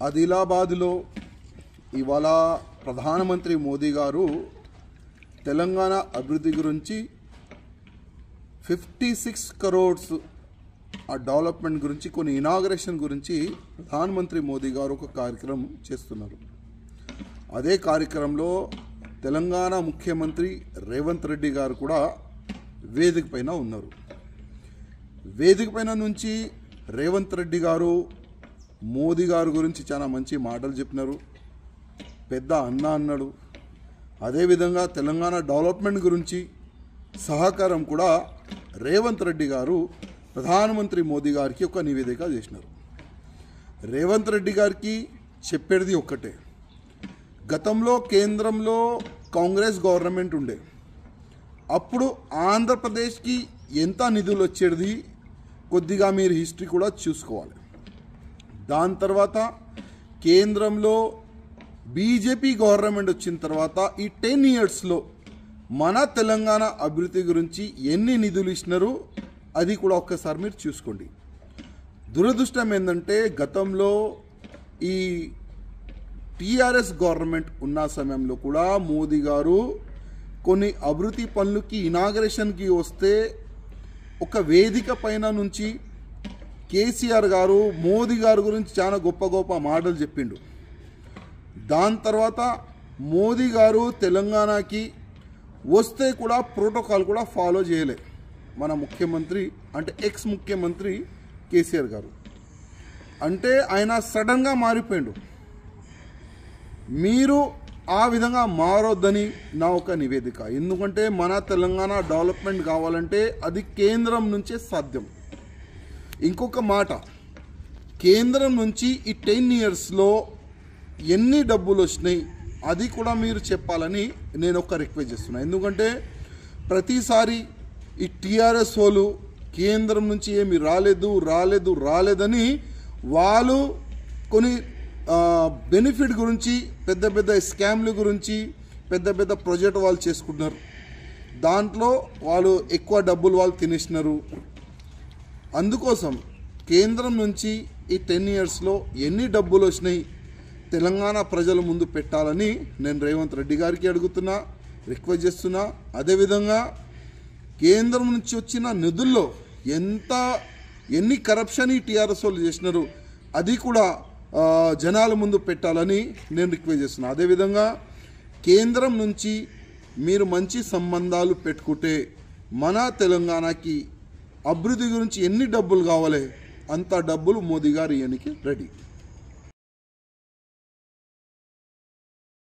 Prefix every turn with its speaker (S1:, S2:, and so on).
S1: ఆదిలాబాద్లో ఇవాళ ప్రధానమంత్రి మోదీ గారు తెలంగాణ అభివృద్ధి గురించి 56 crores ఆ డెవలప్మెంట్ గురించి కొన్ని ఇనాగరేషన్ గురించి ప్రధానమంత్రి మోదీ గారు ఒక కార్యక్రమం చేస్తున్నారు. అదే కార్యక్రమంలో తెలంగాణ ముఖ్యమంత్రి రేవంత్ రెడ్డి గారు కూడా వేదిక పైన ఉన్నారు. వేదిక పైన నుంచి రేవంత్ రెడ్డి గారు మోదీ గారి గురించి చాలా మంచి మాటలు చెప్పినారు. పెద్ద అన్న అన్నాడు. అదేవిధంగా తెలంగాణ డెవలప్మెంట్ గురించి సహకారం కూడా రేవంత్ రెడ్డి గారు ప్రధానమంత్రి మోదీ గారికి ఒక నివేదిక చేసినారు. రేవంత్ రెడ్డి గారికి చెప్పేది ఒక్కటే, గతంలో కేంద్రంలో కాంగ్రెస్ గవర్నమెంట్ ఉండే అప్పుడు ఆంధ్రప్రదేశ్కి ఎంత నిధులు వచ్చేది కొద్దిగా మీరు హిస్టరీ కూడా చూసుకోవాలి. దాని తర్వాత కేంద్రంలో బీజేపీ గవర్నమెంట్ వచ్చిన తర్వాత ఈ 10 yearsలో మన తెలంగాణ అభివృద్ధి గురించి ఎన్ని నిధులు ఇచ్చినారు అది కూడా ఒక్కసారి మీరు చూసుకోండి. దురదృష్టం ఏంటంటే గతంలో ఈ టీఆర్ఎస్ గవర్నమెంట్ ఉన్న సమయంలో కూడా మోదీ గారు కొన్ని అభివృద్ధి పనులకి ఇనాగరేషన్కి వస్తే ఒక వేదిక పైన నుంచి కేసీఆర్ గారు మోదీ గారి గురించి చాలా గొప్ప గొప్ప మాటలు చెప్పిండు. దాని తర్వాత మోదీ గారు తెలంగాణకి వస్తే కూడా ప్రోటోకాల్ కూడా ఫాలో చేయలే మన ముఖ్యమంత్రి, అంటే ఎక్స్ ముఖ్యమంత్రి కేసీఆర్ గారు. అంటే ఆయన సడన్గా మారిపోయిండు. మీరు ఆ విధంగా మారొద్దని నా ఒక నివేదిక. ఎందుకంటే మన తెలంగాణ డెవలప్మెంట్ కావాలంటే అది కేంద్రం నుంచే సాధ్యం. ఇంకొక మాట, కేంద్రం నుంచి ఈ 10 yearsలో ఎన్ని డబ్బులు వచ్చినాయి అది కూడా మీరు చెప్పాలని నేను ఒక రిక్వెస్ట్ చేస్తున్నాను. ఎందుకంటే ప్రతిసారి ఈ టీఆర్ఎస్ వాళ్ళు కేంద్రం నుంచి ఏమి రాలేదని వాళ్ళు కొన్ని బెనిఫిట్ గురించి పెద్ద పెద్ద స్కామ్ల గురించి పెద్ద పెద్ద ప్రాజెక్ట్ వాళ్ళు చేసుకుంటున్నారు. దాంట్లో వాళ్ళు ఎక్కువ డబ్బులు వాళ్ళు తినేసినారు. అందుకోసం కేంద్రం నుంచి ఈ 10 yearsలో ఎన్ని డబ్బులు వచ్చినాయి తెలంగాణ ప్రజల ముందు పెట్టాలని నేను రేవంత్ రెడ్డి గారికి అడుగుతున్నా, రిక్వెస్ట్ చేస్తున్నా. అదేవిధంగా కేంద్రం నుంచి వచ్చిన నిధుల్లో ఎన్ని కరప్షన్ ఈ టీఆర్ఎస్ వాళ్ళు చేసినారు అది కూడా జనాల ముందు పెట్టాలని నేను రిక్వెస్ట్ చేస్తున్నా. అదేవిధంగా కేంద్రం నుంచి మీరు మంచి సంబంధాలు పెట్టుకుంటే మన తెలంగాణకి అభివృద్ధి గురించి ఎన్ని డబ్బులు కావాలి అంత డబ్బులు మోదీ గారు ఇవ్వడానికి రెడీ.